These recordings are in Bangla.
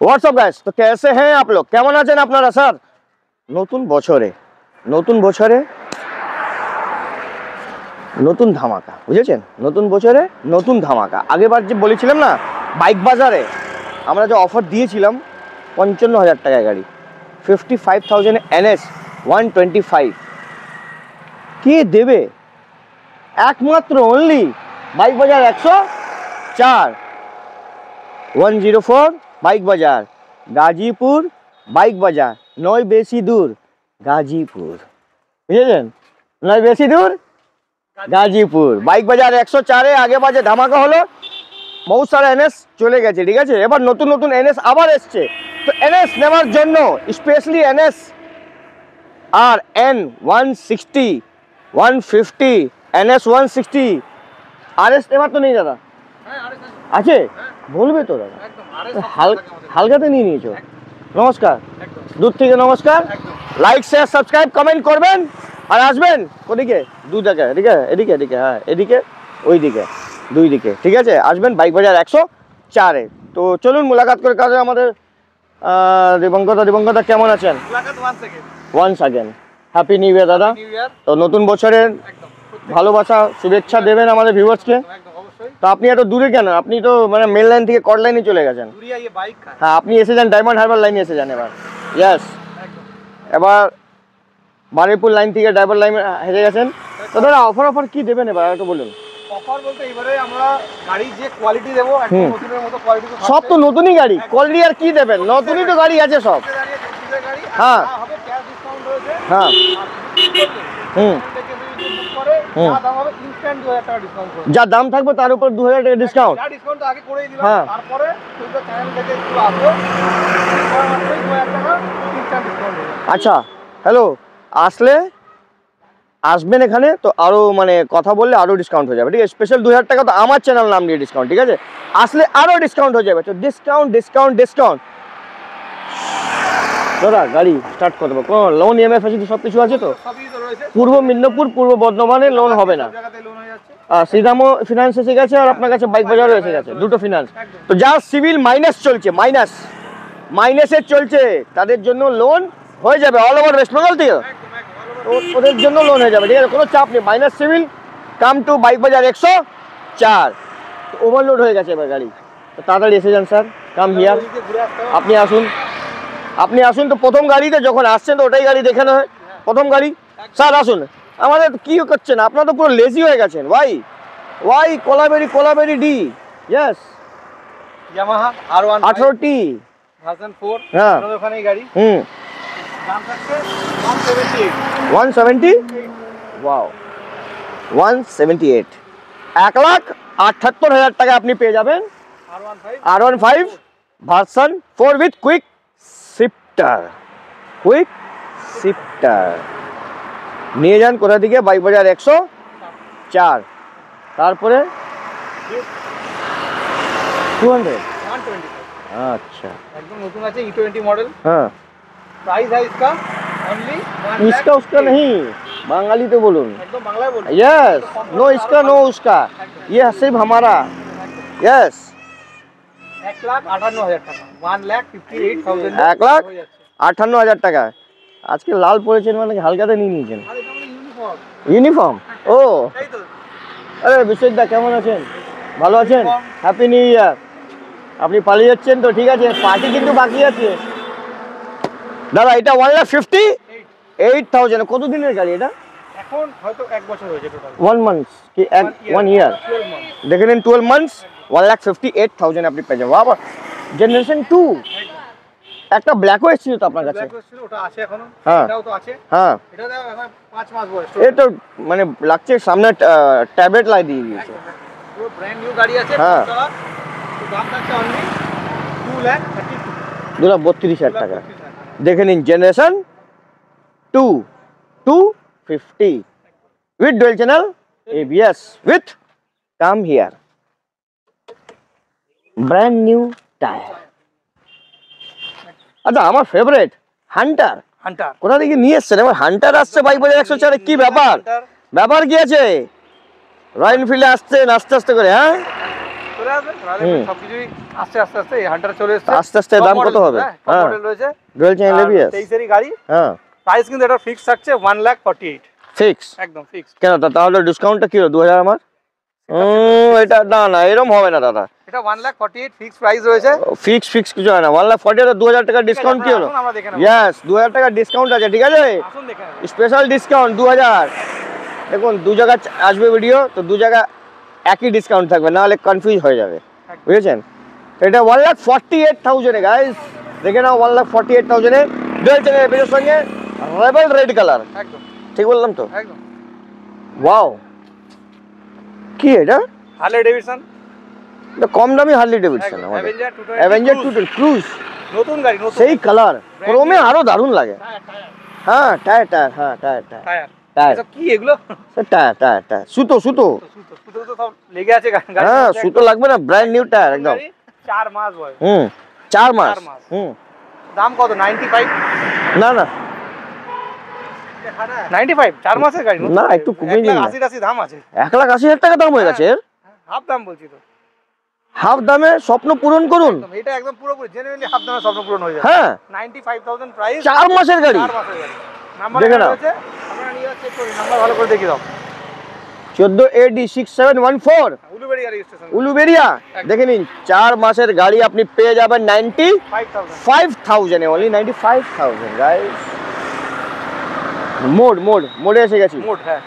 व्हाट्सअप गाइस, तो कैसे हैं आप लोग? কেমন আছেন আপনারা স্যার? নতুন বছরে নতুন ধামাকা, বুঝেছেন? নতুন বছরে নতুন ধামাকা। আগেবার যে বলেছিলাম না বাইক বাজারে আমরা যে অফার দিয়েছিলাম 55,000 টাকায় গাড়ি, 55,000 NS 125 কে দেবে? একমাত্র অনলি বাইক বাজার 104 104 বাইক বাজার, গাজীপুর বাইক বাজার, নয় বেশি দূর গাজীপুর, বুঝেছেন? নয় বেশি দূর গাজীপুর বাইক বাজার 104-এ আগে বাজে ধামাকা হলো, বহুত সারা এনএস চলে গেছে, ঠিক আছে? এবার নতুন নতুন এনএস আবার এসছে, তো এনএস নেওয়ার জন্য স্পেশালি এনএস আর এন 160 150 NS 160 RS এবার তো নেই দাদা? আছে, বলবে তো দাদা, হালকাতে নিয়ে নিয়েছো। নমস্কার, দূর থেকে নমস্কার, লাইক শেয়ার সাবস্ক্রাইব কমেন্ট করবেন আর আসবেন ওদিকে দু জায়গায়, এদিকে এদিকে এদিকে, হ্যাঁ এদিকে ওই দিকে, দুই দিকে, ঠিক আছে? আসবেন বাইক বাজার 104-এ। তো চলুন মুলাকাত করে কাজে আমাদের দিবঙ্গতা কেমন আছেন? Once again happy new year দাদা। তো নতুন বছরের ভালোবাসা শুভেচ্ছা দেবেন আমাদের ভিউয়ার্সকে। তো আপনি এত দূরে কেন? আপনি তো মানে মেন লাইন থেকে কট লাইনে চলে গেছেন। হ্যাঁ, আপনি এসে যান ডায়মন্ড হারবার লাইনে এসে যান এবার। ইয়েস, এবার বারুইপুর লাইন থেকে ডায়মন্ড লাইন হেরে গেছেন। তো দাদা অফার কি দেবেন এবার একটু বলুন। অফার বলতে এবারে আমরা গাড়ির যে কোয়ালিটি দেবো একদম নতুনের মতো কোয়ালিটি। সব তো নতুনই গাড়ি, কোয়ালিটি আর কি দেবেন? নতুনই তো গাড়ি আছে সব। হ্যাঁ হ্যাঁ যা দাম থাকবে তার উপর 2,000 টাকা ডিসকাউন্ট। হ্যাঁ, আচ্ছা হ্যালো, আসবেন এখানে তো আরো মানে কথা বললে আরো ডিসকাউন্ট হয়ে যাবে, ঠিক আছে? স্পেশাল 2,000 টাকা তো আমার চ্যানেল নাম নিয়ে ডিসকাউন্ট, ঠিক আছে? আসলে আরো ডিসকাউন্ট হয়ে যাবে। তো ডিসকাউন্ট দাদা গাড়ি স্টার্ট করে দেবো। কোনো লোন EMI ফ্যাসিলিটি সব কিছু আছে তো? পূর্ব মেদিনীপুর পূর্ব বর্ধমানে লোন হবে না, শ্রীরামও ফিনান্স এসে গেছে আর আপনার কাছে বাইক বাজারও এসে গেছে, দুটো ফিনান্স। তো যার সিভিল মাইনাস চলছে, মাইনাসে চলছে, তাদের জন্য লোন হয়ে যাবে অল ওভার ওয়েস্ট বেঙ্গল থেকে। তো ওদের জন্য লোন হয়ে যাবে, ঠিক আছে? কোনো চাপ নেই, minus civil, come to bike Bazaar 104। Overload হয়ে গেছে এবার গাড়ি, তো তাড়াতাড়ি এসে যান স্যার, কাম হিয়ার। আপনি আসুন তো প্রথম গাড়িতে যখন আসছেন তো ওটাই গাড়ি দেখানো হয়, প্রথম গাড়ি। স্যার আসুন, আমাদের কি করছেন? আপনারা তো পুরো লেজি হয়ে গেছেন। Why Kolaveri di, yes Yamaha R1 18T version 4, হ্যাঁ ওখানেই গাড়ি। দাম থাকছে 170 ওয়াও 178, 1,78,000 টাকা আপনি পেয়ে যাবেন R15 version 4 with quick shifter. নিয়ে যান কোথা থেকে? বাইক বাজার 104, তারপরে 200 अच्छा एकदम नতুন আছে E20 मॉडल। हाँ, प्राइस है इसका ओनली इसका उसका नहीं, बंगाली तो बोलूं, एकदम बांग्ला बोल। यस, नो इसका नो उसका, ये सिर्फ हमारा। यस, 1,58,000 টাকা, 1,58,000, 1,58,000 টাকা। আজকে লাল পরেছেন মানে হালকাতে নিয়ে নিয়েছেন। ইউনিফর্ম, ও আরে বিশ্বজিৎ কেমন আছেন? ভালো আছেন? হ্যাপি নিউ ইয়ার। আপনি পালিয়ে যাচ্ছেন তো, ঠিক আছে, পার্টি কিন্তু বাকি আছে দাদা। এটা 1,58,000। কত দিনের গাড়ি এটা? এখন হয়তো 1 বছর হয়েছে টোটাল। 1 মান্থ কি 1 ইয়ার? দেখে নিন 12 মান্থস 1,58,000 আপনি পেয়ে যাবেন। বাবা, জেনারেশন 2। একটা ব্ল্যাকও এসেছিল তো আপনার কাছে? ওটা আছে এখনো, হ্যাঁ এটাও তো আছে। হ্যাঁ, এটা এখন 5 মাস বয়স। এই তো মানে লাগছে সামনে ট্যাবলেট লাই দিয়ে দিয়েছে, পুরো ব্র্যান্ড নিউ গাড়ি আছে। হ্যাঁ, দাম থাকছে অনলি 2,32,000 টাকা। দেখে নিন generation 2 250 with dual channel ABS with come here, brand new tyre. আচ্ছা, আমার ফেভারিট হান্টার। কোথা থেকে নিয়ে এসছেন? আমার হান্টার আসছে বাইক বাজার 104-এ। কি ব্যাপার কি আছে? রয়্যাল এনফিল্ডে আসছেন আস্তে আস্তে করে? হ্যাঁ, চলে আসবে সবকিছুই আস্তে আস্তে আস্তে হান্টার চলে এসেছে। আস্তে আস্তে দাম কত হবে? হ্যাঁ মডেল রয়েছে ডুয়াল চ্যানেল এবিএস 23 এরই গাড়ি। হ্যাঁ প্রাইস কিন্তু এটা ফিক্স থাকছে 1,48,000 ফিক্স একদম ফিক্স। কেন তাহলে ডিসকাউন্টটা কি হলো 2000 আমার? এটা না না এরকম হবে না দাদা, এটা 1,48,000 ফিক্স প্রাইস রয়েছে। ফিক্স কিছু হয় না, 1,40,000 2000 টাকা ডিসকাউন্ট কি হলো? আমরা দেখে নেব। ইয়েস 2000 টাকা ডিসকাউন্ট আছে, ঠিক আছে আসুন দেখে নেব। Special discount 2000। দেখুন দু জায়গা আসবে ভিডিও, তো দু জায়গা একই ডিসকাউন্ট থাকবে, না হলে কনফিউজ হয়ে যাবে, বুঝেছেন? এটা 1,48,000 এ গাইস, দেখে নাও 1,48,000 এ ডুয়াল চ্যানেল এবিএস সঙ্গে রেবেল রেড কালার। একদম ঠিক বললাম তো? একদম। ওয়াও, কি এটা? হার্লে ডেভিডসন, এটা কম দামি হার্লি ডেভিডসন আমাদের অ্যাভেঞ্জার 220 ক্রুজ, নতুন গাড়ি, নতুন সেই কালার, ক্রোমে আরো দারুণ লাগে। হ্যাঁ টায়ার হ্যাঁ টায়ার টায়ার টায়ার এসব কি এগুলো? টায়ার সুতো সুতো সুতো তো সব লেগে আছে গাড়ি। হ্যাঁ সুতো লাগবে না, ব্র্যান্ড নিউ টায়ার একদম। 4 মাস বয়স। 4 মাস। দাম কত? 95? না না 95 4 মাসের গাড়ি? না একটু কমিয়ে দিন, 80 দাম আছে। 1,80,000 টাকা দাম হয়ে গেছে এর। হাফ দাম বলছি তো, হাফ দামে স্বপ্ন পূরণ করুন। এটা একদম পুরোপুরি জেনুইনলি হাফ দামে স্বপ্ন পূরণ হয়ে যাবে। হ্যাঁ 95,000 প্রাইস, 4 মাসের গাড়ি। 4 মাসের গাড়ি। নাম্বার দেখে নাও। আছে, আপনারা নিয়ে চেক করুন, নাম্বার ভালো করে দেখিয়ে দাও। 14 AD 6714 উলুবেড়িয়া রেজিস্ট্রেশন, উলুবেড়িয়া। দেখে নিন 4 মাসের গাড়ি আপনি পেয়ে যাবেন 95,000 এ, অনলি 95,000 গাইস। মোড এসে গেছি। মোড হ্যাঁ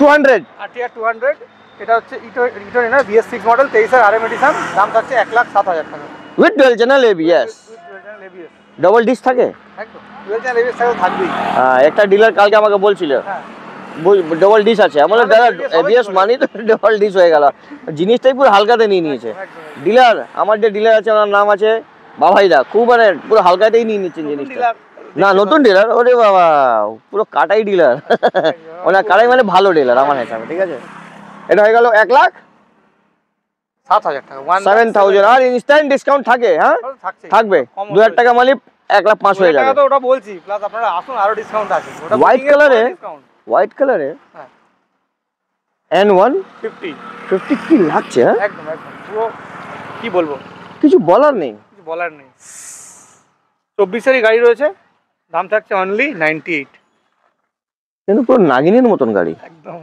200 আরটিআর 200। এটা হচ্ছে ইটোর না BS6 মডেল 23 এর আরএম এডিশন। দাম থাকছে 1,07,000 টাকা with dual channel ABS. Double disc থাকে একদম, ডুয়াল চ্যানেল এবিএস থাকবেই। একটা ডিলার কালকে আমাকে বলছিল হ্যাঁ ডবল ডিশ আছে, আমি বললাম দাদা এবিএস মানি তো ডবল ডিশ হয়ে গেল, জিনিসটাই পুরো হালকাতে নিয়ে নিয়েছে ডিলার। আমার যে ডিলার আছে ওনার নাম আছে বাভাইদা, খুব মানে পুরো হালকাতেই নিয়ে নিচ্ছেন জিনিসটা। না নতুন ডিলার, ওরে বাবা পুরো কাটাই ডিলার ওনার কাটাই মানে ভালো ডিলার আমার হিসাবে, ঠিক আছে। এটা হয়ে গেল 1,07,000 টাকা, 1,07,000। আর ইনস্ট্যান্ট ডিসকাউন্ট থাকে, হ্যাঁ থাকবে 2,000 টাকা মালি 1,05,000 হয়ে যাবে। টাকা তো ওটা বলছি, প্লাস আপনারা আসুন আরো ডিসকাউন্ট আছে। ওটা হোয়াইট কালারে, ডিসকাউন্ট হোয়াইট কালারে হ্যাঁ N150 কি লাগছে, হ্যাঁ একদম একদম পুরো কি বলবো, কিছু বলার নেই, কিছু বলার নেই। 24 এরই গাড়ি রয়েছে, দাম থাকছে অনলি 98। কিন্তু পুরো নাগিনের মতন গাড়ি, একদম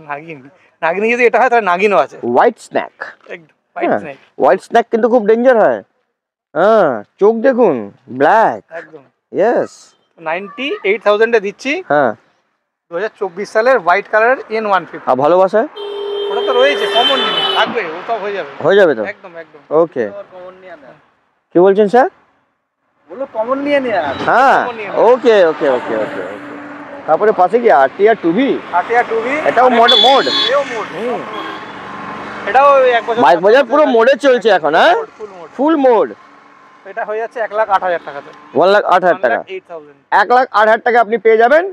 নাগিন যদি এটা হয় তাহলে নাগিনও আছে। হোয়াইট স্ন্যাক, একদম হোয়াইট স্নেক। হোয়াইট স্ন্যাক কিন্তু খুব ডেঞ্জার হয়। হ্যাঁ চোখ দেখুন ব্ল্যাক, একদম ইয়েস 98,000 এ দিচ্ছি। হ্যাঁ 2024 সালের হোয়াইট কালারের N150। আর ভালোবাসা ওটা তো রয়েছে, কমন জিনিস থাকবে, ও তো হয়ে যাবে তো একদম একদম। ওকে কমন নিয়ে না, কি বলছেন স্যার? বলো কমন নিয়ে নেয়া। হ্যাঁ ওকে ওকে ওকে ওকে ওকে। তারপরে পাশে কি আরটিআর 2B, আরটিআর 2B এটাও মোড এও মোড। এটাও এক বছর বাইক বাজার পুরো মোডে চলছে এখন, হ্যাঁ ফুল মোড। ফুল মোড। এটা হয়ে যাচ্ছে 1,08,000 টাকাতে, 1,08,000 টাকা, 1,08,000। 1,08,000 টাকা আপনি পেয়ে যাবেন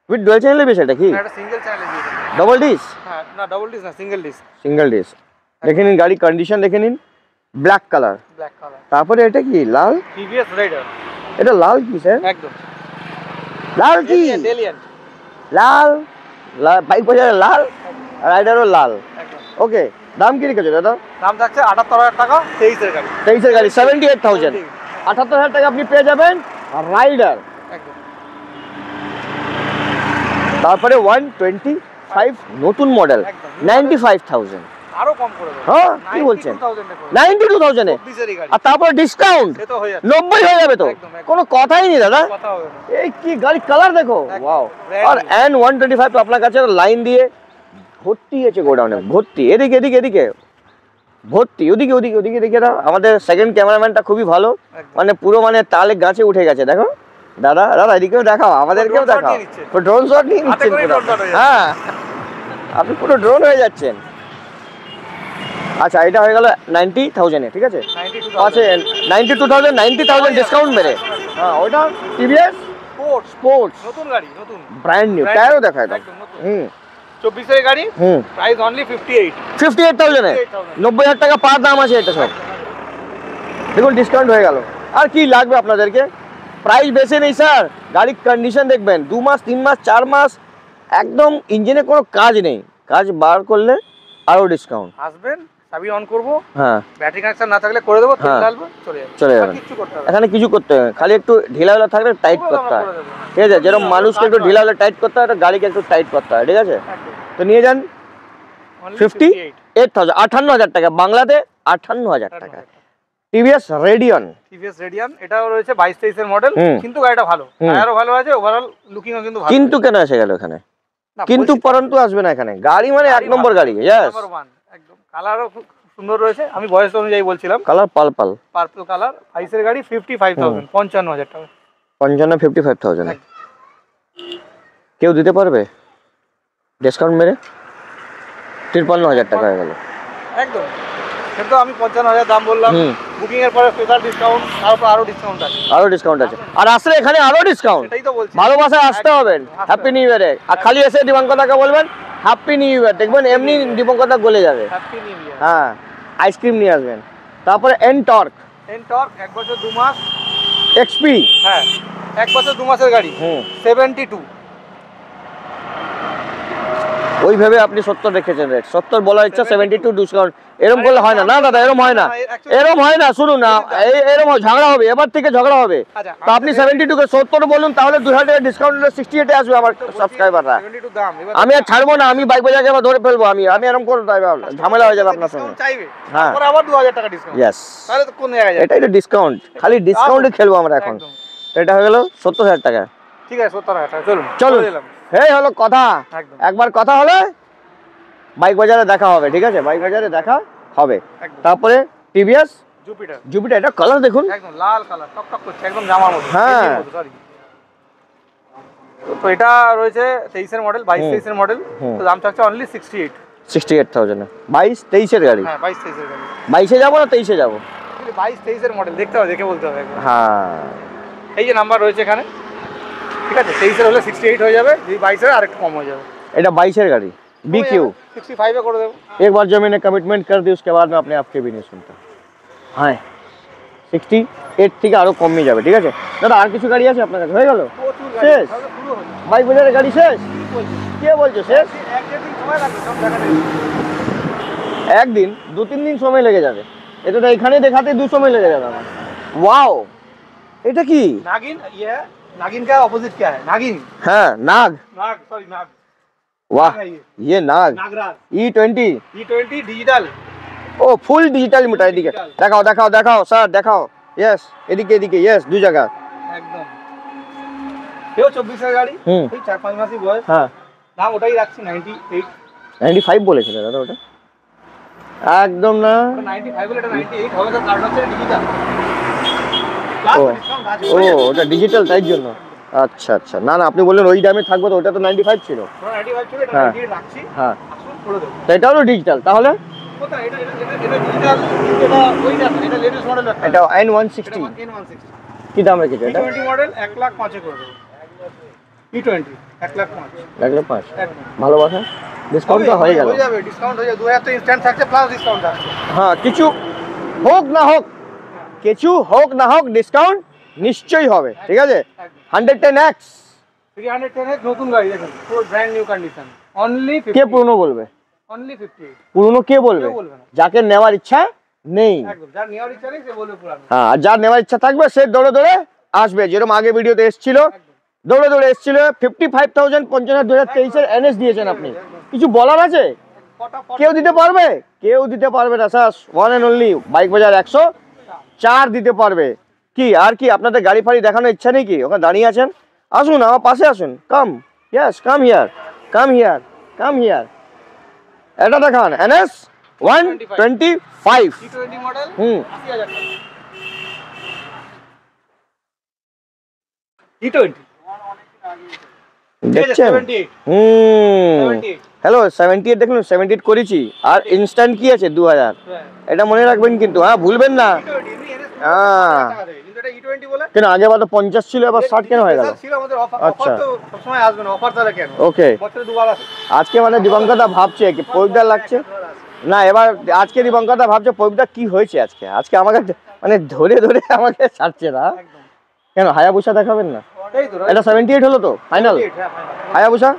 উইথ ডুয়াল চ্যানেল এবিএস। এটা কি এটা সিঙ্গেল চ্যানেল দিয়ে দেবে। Double dish? হ্যাঁ না ডাবল ডিস না, সিঙ্গেল ডিস। Single dish. দেখে নিন গাড়ি কন্ডিশন দেখে নিন, ব্ল্যাক কালার। Black colour. তারপরে এটা কি লাল? TVS rider. এটা লাল কি স্যার? একদম লাল কি? এলিয়েন। লাল বাইক বাজারে লাল, রাইডারও লাল। একদম। ওকে দাম কি রেখেছো দাদা? দাম থাকছে 78,000 টাকা, 23 এর গাড়ি। 23 এর গাড়ি 78,000। 78,000 টাকা আপনি পেয়ে যাবেন রাইডার। একদম। তারপরে 125 নতুন মডেল 95,000। আরো কম করে দেব। হ্যাঁ কি বলছেন? 92,000 92,000 এ 24 এরই গাড়ি। আর তারপর ডিসকাউন্ট সে তো হয়ে যাচ্ছে। 90 হয়ে যাবে তো, একদম, একদম। কোনো কথাই নেই দাদা। কথা হবে না। এই কি গাড়ি কালার দেখো, ওয়াও। brand আর new। N125 তো আপনার কাছে লাইন দিয়ে ভর্তি আছে, গোডাউনে ভর্তি, এদিকে এদিকে এদিকে ভর্তি, ওদিকে ওদিকে ওদিকে দেখে দাও। আমাদের সেকেন্ড ক্যামেরাম্যানটা খুবই ভালো, একদম। মানে পুরো মানে তালে গাছে উঠে গেছে। দেখো দাদা দাদা এদিকেও দেখাও, আমাদেরকেও drone shot দেখাও। নিয়ে নিচ্ছে। ড্রোন শট নিয়ে হাতে নিচ্ছেন করেই পুরো। drone shot হয়ে যাচ্ছে। হ্যাঁ আপনি পুরো ড্রোন হয়ে যাচ্ছেন। আচ্ছা এটা হয়ে গেল 90,000 এ, ঠিক আছে। 92,000 আছে 92,000 90,000 ডিসকাউন্ট মেরে। হ্যাঁ ওটা টিভিএস স্পোর্টস নতুন গাড়ি, নতুন ব্র্যান্ড নিউ, Brand টায়ারও new, দেখায় দাও। একদম নতুন। হুম 24 এর গাড়ি, প্রাইস অনলি 58। 58,000 এ 90,000 টাকা পার দাম আছে এটা সব। দেখুন ডিসকাউন্ট হয়ে গেল। আর কি লাগবে আপনাদেরকে? প্রাইস বেশি নেই স্যার, গাড়ির কন্ডিশন দেখবেন, 2 মাস 3 মাস 4 মাস একদম ইঞ্জিনে কোনো কাজ নেই, কাজ বার করলে আরও ডিসকাউন্ট। আসবেন চাবি অন করবো, হ্যাঁ ব্যাটারি কানেকশন না থাকলে করে দেবো, তেল ঢালবো, চলে যাবে। চলে যাবে, কিছু করতে হবে এখানে কিছু করতে হবে, খালি একটু ঢিলা থাকলে টাইট করতে হয়, ঠিক আছে? যেরকম মানুষকে একটু ঢিলা টাইট করতে হয়, গাড়িকে একটু টাইট করতে হয়, ঠিক আছে? তো নিয়ে যান 58,000, 58,000 টাকা, বাংলাতে 58,000 টাকা। টিভিএস রেডিয়ন, এটাও রয়েছে 22-23 এর মডেল, কিন্তু গাড়িটা ভালো, টায়ারও ভালো আছে, ওভারঅল লুকিংও কিন্তু ভালো। কিন্তু কেন এসে গেল এখানে? কিন্তু পরন্তু আসবে না এখানে, গাড়ি মানে এক নম্বর গাড়ি। यस, একদম কালারও খুব সুন্দর রয়েছে। আমি বয়স অনুযায়ী বলছিলাম, কালার পার্পল কালার। 22 এর গাড়ি, 55,000, 55,000 টাকা। 55,000 কেউ দিতে পারবে ডিসকাউন্ট মেরে? 53,000 টাকা হয়ে গেল একদম। কিন্তু আমি 55,000 দাম বললাম, বুকিং এর পরে স্পেশাল ডিসকাউন্ট, তারপর আরো ডিসকাউন্ট আছে, আর আসলে এখানে আরো ডিসকাউন্ট। সেটাই তো বলছি, ভালোবাসায় আসতে হবে। হ্যাপি নিউ ইয়ারে, আর খালি এসে দীপঙ্করদাকে বলবেন হ্যাপি নিউ ইয়ার, দেখবেন এমনি দীপঙ্করদা গলে যাবে। হ্যাপি নিউ ইয়ার। হ্যাঁ, আইসক্রিম নিয়ে আসবেন। তারপরে এনটর্ক 1 বছর 2 মাস এক্সপি, হ্যাঁ 1 বছর 2 মাসের গাড়ি, 72। ওইভাবে আপনি 70 রেখেছেন রেট, 70 বলার ইচ্ছা, 72 ডিসকাউন্ট। এরকম করলে হয় না, না দাদা এরকম হয় না, এরকম হয় না। শুনুন না, এরকম ঝগড়া হবে, এবার থেকে ঝগড়া হবে। তো আপনি 72 কে 70 বলুন, তাহলে 200 টাকা ডিসকাউন্ট 68 এ আসবে আমার সাবস্ক্রাইবাররা। আমি আর ছাড়বো না, আমি বাইক বাজারকে আবার ধরে ফেলবো। আমি এরকম করে ঝামেলা হয়ে যাবে আপনার সঙ্গে। হ্যাঁ, তারপর আবার 2000 টাকা ডিসকাউন্ট। यस, তাহলে তো কোন জায়গায় যাবে? এটাই তো ডিসকাউন্ট, খালি ডিসকাউন্টে খেলবো আমরা এখন। তো এটা হয়ে গেল 70,000 টাকা। ঠিক আছে, 70,000 টাকা। চলুন চলুন, এই হলো কথা। একবার কথা হলে বাইক বাজারে দেখা হবে, ঠিক আছে? বাইক বাজারে দেখা হবে। তারপরে টিভিএস জুপিটার, এটা কালার দেখুন, একদম লাল কালার, টকটক করছে, একদম জামার মতো। হ্যাঁ, সরি। তো এটা রয়েছে 23 এর মডেল, 22-23 এর মডেল। তো দাম থাকছে অনলি 68,000 এ। 22-23 এর গাড়ি। হ্যাঁ, 22-23 এর গাড়ি। 22 এ যাবো না 23 এ যাবো? 22-23 এর মডেল দেখতে হবে, দেখে বলতে হবে একবার। হ্যাঁ, এই যে নাম্বার রয়েছে এখানে, ঠিক আছে? 23 এর হলে 68 হয়ে যাবে, যদি 22 এর আরেকটু কম হয়ে যাবে। এটা 22 এর গাড়ি, BQ 65 এ করে দেবো। एक बार जब मैंने कमिटमेंट कर दी, उसके बाद मैं अपने आप के भी नहीं सुनता। হ্যাঁ, 68 থেকে আরো কমে যাবে, ঠিক আছে? দাদা আর কিছু গাড়ি আছে আপনার কাছে? হয়ে গেল শেষ? বাইক বাজারের গাড়ি শেষ? কে বলছো শেষ? একদিন 2-3 দিন সময় লেগে যাবে। এটা তো এখানে দেখাতে 2 সময় লেগে যাবে আমার। ওয়াও, এটা কি? नागिन, ये नागिन का ऑपोजिट क्या है? नागिन, হ্যাঁ, নাগ। सॉरी नाग। वाह, ये नाग नागराज E20 डिजिटल। ও ফুল ডিজিটাল মিটার। এদিকে দেখাও, দেখাও, দেখাও স্যার, দেখাও। यस, এদিকে এদিকে, यस, দুই জায়গা একদম। কেউ 24 এর গাড়ি, এই 4-5 মাসই বয়স। হ্যাঁ, দাম ওটাই রাখছি 98। 95 বলেছিল দাদা, ওটা একদম না, 95 বলে এটা 98 হবে। তো কার্ড হচ্ছে ডিজিটাল। ও ওটা ডিজিটাল, তাই জন্য। আচ্ছা আচ্ছা, না না, আপনি বললেন ওই দামে থাকবে, তো ওটা তো 95 ছিল। 95 ছিল, এটা 98 রাখছি। হ্যাঁ, আসুন করে দেব। তো এটাও ডিজিটাল তাহলে? কোথায়? এটা ডিজিটাল, এটা ওইটা, এটা লেটেস্ট মডেল। এটা N160 কি দাম রেখেছে এটা? E20 মডেল 1,05,000 এ করে দেব। E20 1,05,000। 1,05,000 ভালোবাসা ডিসকাউন্ট তো হয়ে গেল। হয়ে যাবে, ডিসকাউন্ট হয়ে যাবে। 2000 তো ইনস্ট্যান্ট থাকছে, প্লাস ডিসকাউন্ট থাকছে। হ্যাঁ, কিছু হোক না হোক, ডিসকাউন্ট নিশ্চয়ই হবে, ঠিক আছে? 110X 310 নতুন গাড়ি, দেখুন পুরো ব্র্যান্ড নিউ কন্ডিশন। অনলি 50। কে পুরনো বলবে? অনলি 50। পুরনো কে বলবে? যাকে নেওয়ার ইচ্ছা নেই। একদম, যার নেওয়ার ইচ্ছা নেই সে বলবে পুরানো। হ্যাঁ, আর যার নেওয়ার ইচ্ছা থাকবে সে দৌড়ে দৌড়ে আসবে, যেরকম আগে ভিডিওতে এসেছিল, দৌড়ে দৌড়ে এসেছিল। 55,000 2023 এর NS দিয়েছেন আপনি, কিছু বলার আছে? কেউ দিতে পারবে? কেউ দিতে পারবে না sir. One and only bike Bazaar 104 দিতে পারবে। কি আর কি আপনাদের গাড়ি ফাড়ি দেখানোর ইচ্ছা নেই কি? ওখানে দাঁড়িয়ে আছেন, আসুন আমার পাশে আসুন। Come, yes, come here, come here, come here. এটা দেখান, NS 125 E20 মডেল 80,000 টাকা। E20 দেখছেন? 78 হ্যালো 78 দেখুন, 78 করেছি। আর ইনস্ট্যান্ট কি আছে 2000, এটা মনে রাখবেন কিন্তু, হ্যাঁ ভুলবেন না। হ্যাঁ, কিন্তু এটা E20 বলে কেন আগে বাদ 50 ছিল, এবার 60 কেন হয়ে গেল? ছিল আমাদের অফার। আচ্ছা, অফার তো সবসময় আসবে না, অফার তাহলে কেন? ওকে, বছরে দুবার আসে। আজকে মানে দীপঙ্করদা ভাবছে কি পবিত্র লাগছে না, এবার আজকে দীপঙ্করদা ভাবছে পবিত্র কি হয়েছে আজকে। আজকে আমাকে মানে ধরে ধরে আমাকে ছাড়ছে না কেন? হায়াবুসা দেখাবেন না? এই তো এটা 78 হলো তো ফাইনাল? হায়াবুসা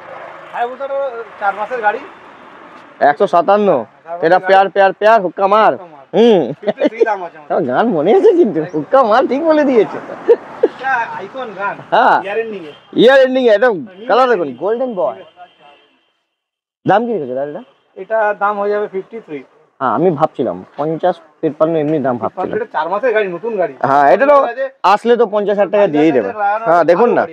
4 মাসের গাড়ি, 157 এটা পেয়ার হুক্কা মার। গান মনে আছে কিন্তু হুক্কা মার ঠিক বলে দিয়েছে। হ্যাঁ ইয়ার এন্ডিং এটা কালার দেখুন গোল্ডেন বয়। দাম কি রেখেছে দাদা? এটা দাম হয়ে যাবে 53। হ্যাঁ আমি ভাবছিলাম 50-53 এমনি দাম ভাবছিলাম। এটা 4 মাসের গাড়ি, নতুন গাড়ি। হ্যাঁ এটা তো আসলে তো 50,000 টাকা দিয়েই দেবে। হ্যাঁ দেখুন না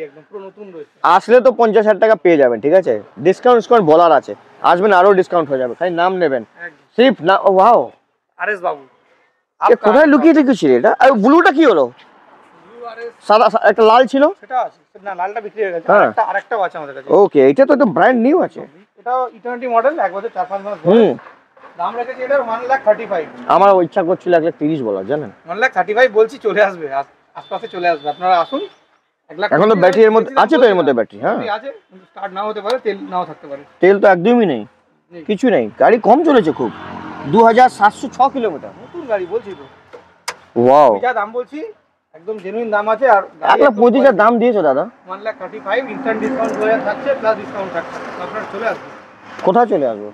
আসলে তো 50,000 টাকা পেয়ে যাবেন, ঠিক আছে। ডিসকাউন্ট বলার আছে, আসবেন আরো ডিসকাউন্ট হয়ে যাবে, খালি নাম নেবেন সিফ না। ও ওয়াও আরএস বাবু কোথায় লুকিয়ে রেখেছি এটা? আর ব্লুটা কি হলো? সাদা একটা লাল ছিল, সেটা আছে না, লালটা বিক্রি হয়ে গেছে। আরেকটা আছে আমাদের কাছে। ওকে এটা তো একদম ব্র্যান্ড নিউ আছে। এটা E20 মডেল, 1 বছর 4-5 মাস। দাম রেখেছি এটার 1,35,000। আমার ইচ্ছা করছিল 1,30,000 বলার, জানেন 1,35,000 বলছি, চলে আসবে, আশপাশে চলে আসবে, আপনারা আসুন। 1,00,000 এখন তো ব্যাটারি এর মধ্যে আছে, তো এর মধ্যে ব্যাটারি হ্যাঁ আছে, কিন্তু স্টার্ট নাও হতে পারে, তেল নাও থাকতে পারে। তেল তো একদমই নেই, কিছু নেই, গাড়ি কম চলেছে খুব, 2706 কিলোমিটার। নতুন গাড়ি বলছি তো। ওয়াও যা দাম বলছি একদম জেনুইন দাম আছে। আর 1,25,000 দাম দিয়েছো দাদা? 1,35,000 ইনস্ট্যান্ট ডিসকাউন্ট হয়ে থাকছে, প্লাস ডিসকাউন্ট থাকছে, আপনারা চলে আসবে। কোথায় চলে আসবো?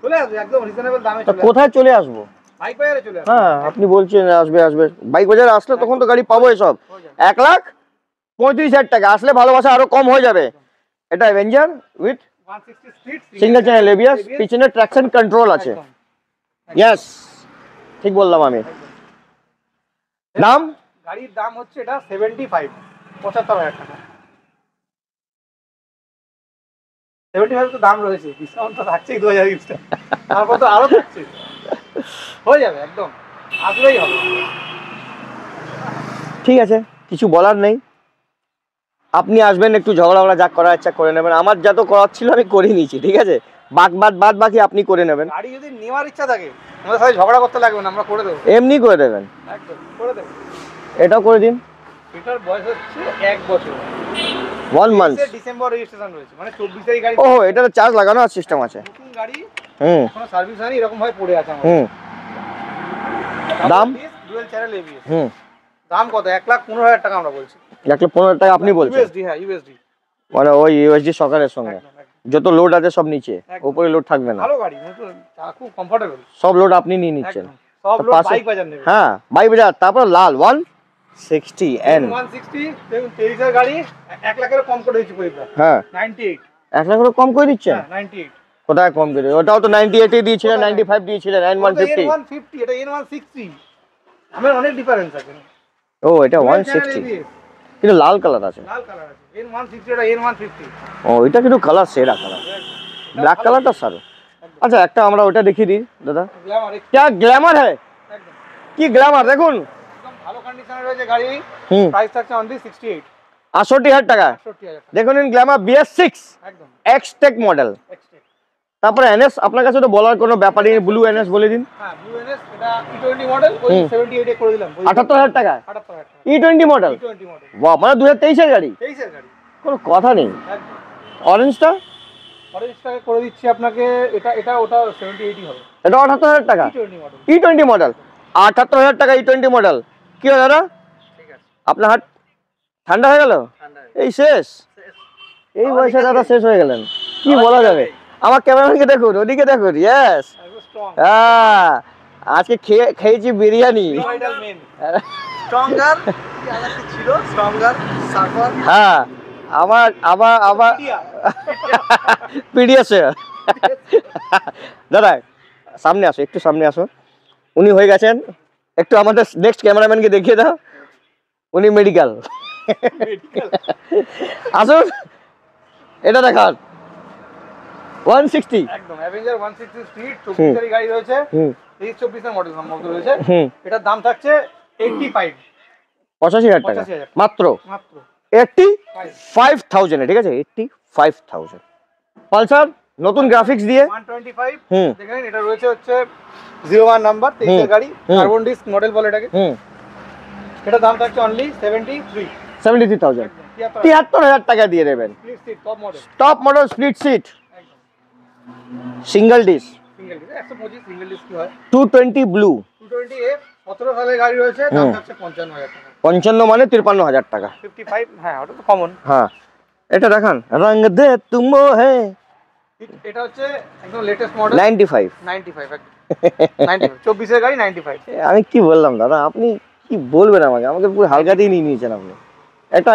চলে আসবে একদম রিজনেবল দামে। কোথায় চলে আসবো? বাইক বাজারে চলে আসবে। হ্যাঁ আপনি বলছেন আসবে বাইক বাজারে আসলে তখন তো গাড়ি পাবো এসব। 1,35,000 টাকা আসলে ভালোবাসা আরো কম হয়ে যাবে। এটা Avenger with 160 speed, single channel ABS, পিছনে ট্রাকশন কন্ট্রোল আছে। ইয়েস ঠিক বললাম আমি। দাম গাড়ির দাম হচ্ছে এটা 75,000 টাকা। 75 তো দাম রয়েছে, ডিসকাউন্ট তো থাকছেই 2000 এক্সট্রা, তারপর তো আরো থাকছে, হয়ে যাবে একদম, আসলেই হবে। ঠিক আছে কিছু বলার নেই, আপনি আসবেন, একটু ঝগড়া যা করার ইচ্ছা করে নেবেন, আমার যা তো করার ছিল আমি করে নিয়েছি, ঠিক আছে। বাদ বাকি আপনি করে নেবেন। গাড়ি যদি নেওয়ার ইচ্ছা থাকে আমাদের সাথে ঝগড়া করতে লাগবে না, আমরা করে দেবো, এমনি করে দেবেন, একদম করে দেবো। এটাও করে দিন। এটার বয়স হচ্ছে 1 বছর, 1 মান্থ, ডিসেম্বর রেজিস্ট্রেশন রয়েছে, মানে 24 গাড়ি। ওহো এটাতে চার্জ লাগানো আর সিস্টেম আছে, নতুন গাড়ি, কোনো সার্ভিস হয়নি, এরকম ভাবে পড়ে আছে আমাদের। দাম ডুয়াল চ্যানেল এবিএস। দাম কত? 1,15,000 টাকা আমরা বলছি। 1,15,000 টাকা আপনি বলছেন? ইউএসডি, হ্যাঁ ইউএসডি, মানে ওই ইউএসডি সকারের সঙ্গে যত লোড আছে সব নিচে, উপরে লোড থাকবে না। ভালো গাড়ি, নতুন, খুব কমফোর্টেবল, সব লোড আপনি নিয়ে নিচ্ছেন, সব লোড বাইক বাজার নেবে। হ্যাঁ বাইক বাজার। তারপর লাল 160N 160, দেখুন 23 এর গাড়ি 1 লাখেরও কম করে দিচ্ছি পরিবার। হ্যাঁ 98, 1 লাখেরও কম করে দিচ্ছেন? 98 কোথায় কম করে? ওটাও তো 98 এ দিয়েছিলেন, 95 দিয়েছিলেন, N150। N150 এটা N160, আমার অনেক ডিফারেন্স আছে। ও এটা 160 কিন্তু লাল কালার আছে, লাল কালার আছে। N160 এটা N150। ও এটা কিন্তু কালার সেরা কালার, ব্ল্যাক কালারটা সারো। আচ্ছা একটা আমরা ওটা দেখিয়ে দিই দাদা। গ্ল্যামার, क्या গ্ল্যামার है? একদম কি গ্ল্যামার দেখুন, একদম ভালো কন্ডিশনে রয়েছে গাড়ি। প্রাইস থাকছে অনলি 68, 68,000 টাকা। 68,000 দেখুন গ্ল্যামার BS6 একদম এক্সটেক মডেল। তারপরে NS আপনার কাছে তো বলার কোনো ব্যাপারই নেই, ব্লু NS বলে দিন। হ্যাঁ ব্লু NS, এটা E20 মডেল, ওই 78 এ করে দিলাম। 78,000 টাকা 78,000 টাকা E20 মডেল। E20 মডেল, বাহ, মানে 2023 এর গাড়ি, 23 এর গাড়ি, কোনো কথা নেই। একদম অরেঞ্জটা অরেঞ্জটাকে করে দিচ্ছি আপনাকে, এটা ওটা 78 হবে। এটা 78,000 টাকা E20 মডেল, E20 মডেল, 78,000 টাকা E20 মডেল। কি হয় দাদা ঠিক আছে, আপনার হাত ঠান্ডা হয়ে গেল? এই শেষ, এই বয়সে দাদা শেষ হয়ে গেলেন, কি বলা যাবে। আমার ক্যামেরাম্যানকে দেখুন, ওদিকে দেখুন। ইয়েস, হ্যাঁ আজকে খেয়েছি বিরিয়ানি। স্ট্রঙ্গার কি আলাদা ছিল, স্ট্রঙ্গার সার্ভার। হ্যাঁ আবার পিডিএস দাদা সামনে আসো, একটু সামনে আসো। উনি হয়ে গেছেন, একটু আমাদের নেক্সট ক্যামেরাম্যানকে দেখিয়ে দাও, উনি মেডিকেল। আসুন এটা দেখান 160 একদম অ্যাভেঞ্জার 160 স্পিড, 24 এর গাড়ি রয়েছে, 24 এর মডেল সম্ভবত রয়েছে। এটার দাম থাকছে 85,000 টাকা মাত্র 85,000 ঠিক আছে, 85,000 পালসার নতুন গ্রাফিক্স দিয়ে 125। দেখেন এটা রয়েছে হচ্ছে 01 নাম্বার, 23 এর গাড়ি, কার্বন ডিস্ক মডেল বলে এটাকে। এটা দাম থাকছে অনলি 73,000 73,000 টাকা দিয়ে দেবেন। Top model split seat, single disc, 125 single disc হয়, 220 ব্লু, 220F 17 সালের গাড়ি রয়েছে, দাম থাকছে 55,000 টাকা। 55 মানে 53,000 টাকা। 55, হ্যাঁ ওটা তো কমন। হ্যাঁ এটা দেখান, রং দে তুম হে এটা হচ্ছে একদম লেটেস্ট মডেল 95 95 95 24 এর গাড়ি 95। আমি কি বললাম দাদা, আপনি কি বলবেন আমাকে, আমাকে পুরো হালকাতেই নিয়ে নিয়েছেন আপনি। এটা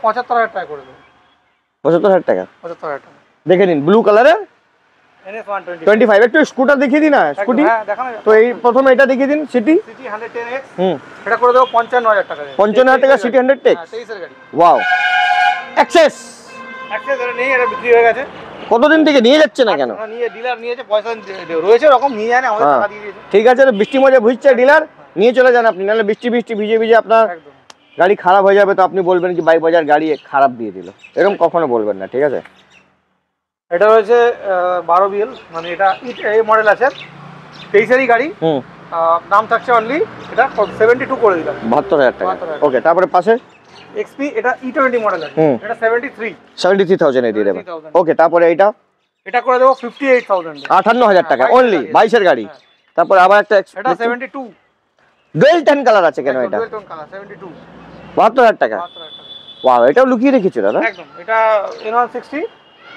75,000 টাকা করে দেবো। 75,000 টাকা 75,000 টাকা দেখে নিন, ব্লু কালারের NS 125। 25। একটু স্কুটার দেখিয়ে দিন না, স্কুটি। হ্যাঁ দেখানো যাবে। তো এই প্রথমে এটা দেখিয়ে দিন, সিটি। সিটি 110X এটা করে দেবো 55,000 টাকা। 55,000 টাকা সিটি 100X। 23 এর গাড়ি। ওয়াও। অ্যাক্সেস এটা নেই, এটা বিক্রি হয়ে গেছে। কতদিন থেকে নিয়ে যাচ্ছে না কেন? নিয়ে ডিলার নিয়েছে, পয়সা রয়েছে এরকম নিয়ে জানে, আমাদের টাকা দিয়ে দিয়েছে। ঠিক আছে, বৃষ্টি মজা বুঝছে ডিলার, নিয়ে চলে যান আপনি, নাহলে বৃষ্টি ভিজে ভিজে আপনার গাড়ি খারাপ হয়ে যাবে, তো আপনি বলবেন কি বাইক বাজার গাড়ি খারাপ দিয়ে দিল, এরকম কখনো বলবেন না, ঠিক আছে। এটা রয়েছে 12 বিএল, মানে এটা এই মডেল আছে 23 এরই গাড়ি। দাম থাকছে অনলি এটা 72 করে দিলাম, 72,000 টাকা। ওকে, তারপরে পাশে এক্সপি, এটা E20 মডেল আছে, এটা 73,000 এ দিয়ে দেবেন। ওকে, তারপরে এটা করে দেবো 58,000 58,000 টাকা অনলি, 22 এর গাড়ি। তারপর আবার একটা এটা 72 ডুয়েল টেন কালার আছে কেন? এটা 72 72,000 টাকা। ওয়াও, এটাও লুকিয়ে রেখেছো দাদা। একদম, এটা N160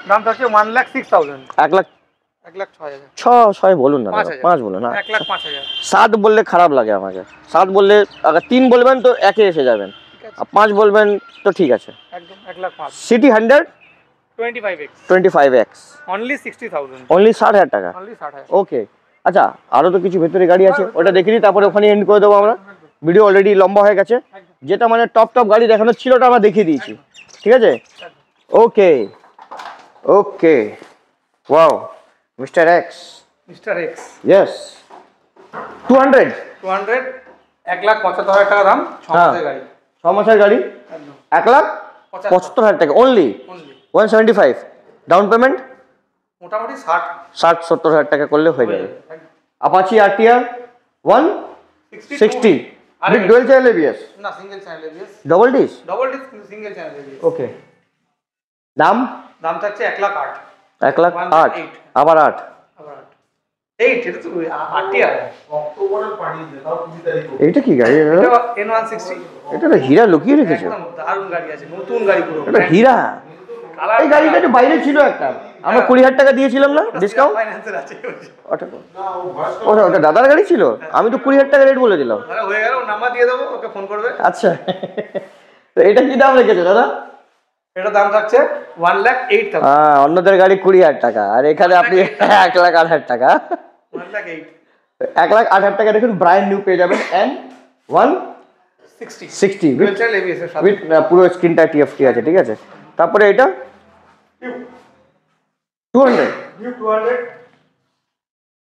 দাম থাকছে 1,06,000। 1,06,000 বলুন না, 5 বলুন না, 1,05,000। 7 বললে খারাপ লাগে আমাকে। 7 বললে, আগে 3 বলবেন তো একে এসে যাবেন, আর 5 বলবেন তো ঠিক আছে। একদম 1,05,000। সিটি 100 25X অনলি 60,000, অনলি 60,000 টাকা। অনলি 60,000। ওকে, আচ্ছা, আরো তো কিছু ভেতরে গাড়ি আছে, ওটা দেখে নিই, তারপরে ওখানে এন্ড করে দেবো আমরা। ভিডিও অলরেডি লম্বা হয়ে গেছে, যেটা মানে টপ গাড়ি দেখানোর ছিল ওটা আমরা দেখিয়ে দিয়েছি, ঠিক আছে। ওকে ওকে, ওয়াও, মিস্টার এক্স, ইয়েস। 200 1,75,000 টাকা দাম, 6 মাসের গাড়ি। 6 মাসের গাড়ি, 1,75,000 টাকা অনলি। 175 ডাউন পেমেন্ট, মোটামুটি 60-70,000 টাকা করলে হয়ে যাবে। Apache RTR 160 with dual channel ABS, না single channel ABS, double disc single channel ABS। ওকে, দাম থাকছে 1,08,000। 1,08,000 আবার 8 এটা তো RTR অক্টোবরে পাঠিয়ে দিলে তাও 20 তারিখ। এইটা কি গাড়ি? এটা N160, এটা তো হীরা লুকিয়ে রেখেছে, একদম দারুণ গাড়ি আছে, নতুন গাড়ি পুরো। এটা হীরা। এই গাড়িটা তো বাইরে ছিল একটা, আমরা 20,000 টাকা দিয়েছিলাম না ডিসকাউন্ট। ফাইন্যান্সের আছে ওটা দাদার গাড়ি ছিল, আমি তো 20,000 টাকা রেট বলে দিলাম। তাহলে হয়ে গেল, নাম্বার দিয়ে দেবো, ওকে ফোন করবে। আচ্ছা, তো এটা কি দাম রেখেছে দাদা? এটা দাম থাকছে 1,08,000। অন্যদের গাড়ি 20,000 টাকা, আর এখানে আপনি 1,08,000 টাকা। 1,08,000 1,08,000 টাকা দেখুন, ব্রান্ড নিউ পেয়ে যাবেন। N160 উইথ পুরো স্ক্রিনটা TFT আছে, ঠিক আছে। তারপরে এটা 200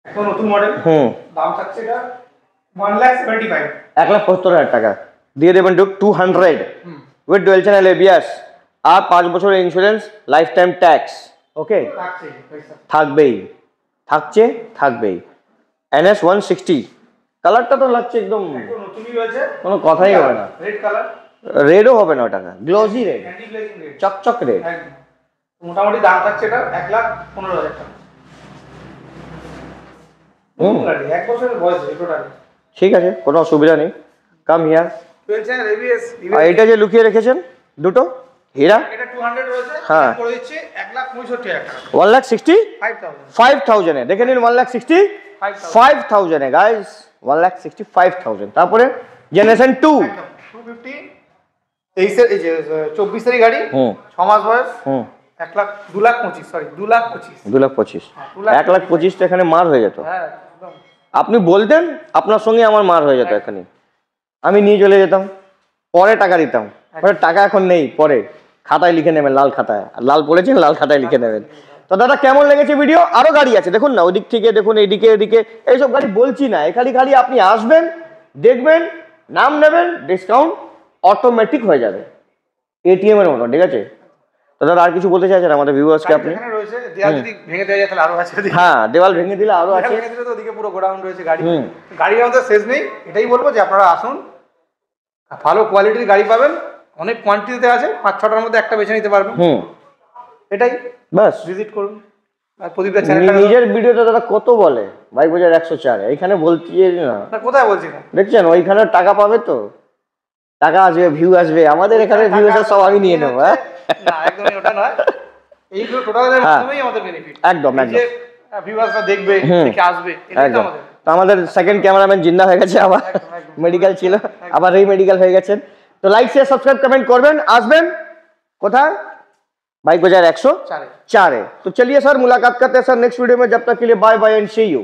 এখন নতুন মডেল, দাম থাকছে এটা 1,75,000। 1,75,000 টাকা দিয়ে দেবেন 200 উইথ ডুয়াল চ্যানেল ABS আর 5 বছরের ইন্স্যুরেন্স, লাইফ টাইম ট্যাক্স। ওকে, থাকবেই। NS 160 কালারটা তো লাগছে একদম নতুনই রয়েছে, কোনো কথাই হবে না। রেড কালার, রেডও হবে না, ওটা গ্লোসি রেড, চকচক রেড। মোটামুটি দাম থাকছে এটা 1,15,000 টাকা। এক বছরের বয়স টোটাল, ঠিক আছে, কোনো অসুবিধা নেই। Come here. আর এটা যে লুকিয়ে রেখেছেন দুটো হীরা, এটা 200 রয়েছে, হ্যাঁ, করে দিচ্ছি 1,65,000 টাকা। 1,65,000 এ দেখে নিন, 1,65,000 এ গাইস, 1,65,000। তারপরে জেনারেশন 250 23 এই যে 24 এর গাড়ি, 6 মাস বয়স, 2,25,000 1,25,000 এখানে মার হয়ে যেত। হ্যাঁ, আপনি বলতেন, আপনার সঙ্গে আমার মার হয়ে যেত এখানে, আমি নিয়ে চলে যেতাম, পরে টাকা দিতাম। টাকা এখন নেই, পরে খাতায় লিখে নেবেন, লাল খাতায়, আর লাল পড়েছেন লাল খাতায় লিখে নেবেন। তো দাদা কেমন লেগেছে ভিডিও? আরো গাড়ি আছে দেখুন না, ওদিক থেকে দেখুন, এদিকে এইসব গাড়ি বলছি না, এখানে গাড়ি আপনি আসবেন, দেখবেন, নাম নেবেন, ডিসকাউন্ট অটোমেটিক হয়ে যাবে, ATM এর মতো, ঠিক আছে। তো দাদা আর কিছু বলতে চাইছেন আমাদের ভিউয়ার্সকে আপনি? হ্যাঁ, দেওয়াল ভেঙে দিলে আরো আছে, পুরো গোডাউন রয়েছে গাড়ি, গাড়ির আমাদের শেষ নেই। এটাই বলবো যে আপনারা আসুন, ভালো কোয়ালিটির গাড়ি পাবেন, অনেক কোয়ান্টিটিতে আছে, 5-6টার মধ্যে একটা বেছে নিতে পারবেন। এটাই বাস, ভিজিট করুন। আর প্রদীপের চ্যানেলটা, নিজের ভিডিওতে দাদা কত বলে বাইক বাজার 104, এইখানে বলছি না, কোথায় বলছি না, দেখছেন ওইখানে টাকা পাবে, তো টাকা আসবে, ভিউ আসবে, আমাদের এখানে ভিউ আসবে, সব আমি নিয়ে নেবো। না একদমই ওটা নয়, এইগুলো টোটালের হ্যাঁ। মাধ্যমেই আমাদের বেনিফিট। একদম, যে একদম। ভিউয়ার্সরা দেখবে, দেখে আসবে, এটাই তো একদম। আমাদের। তো আমাদের সেকেন্ড ক্যামেরাম্যান জিন্দা হয়ে গেছে, আবার একদম, একদম। মেডিকেল ছিল, আবার এই মেডিকেল হয়ে গেছেন। তো লাইক শেয়ার সাবস্ক্রাইব কমেंट করবেন, আসবেন কোথায়? बाइक बाजार 104। तो चलिए सर, मुलाकात करते हैं सर नेक्स्ट वीडियो में। जब तक के लिए bye bye and see you.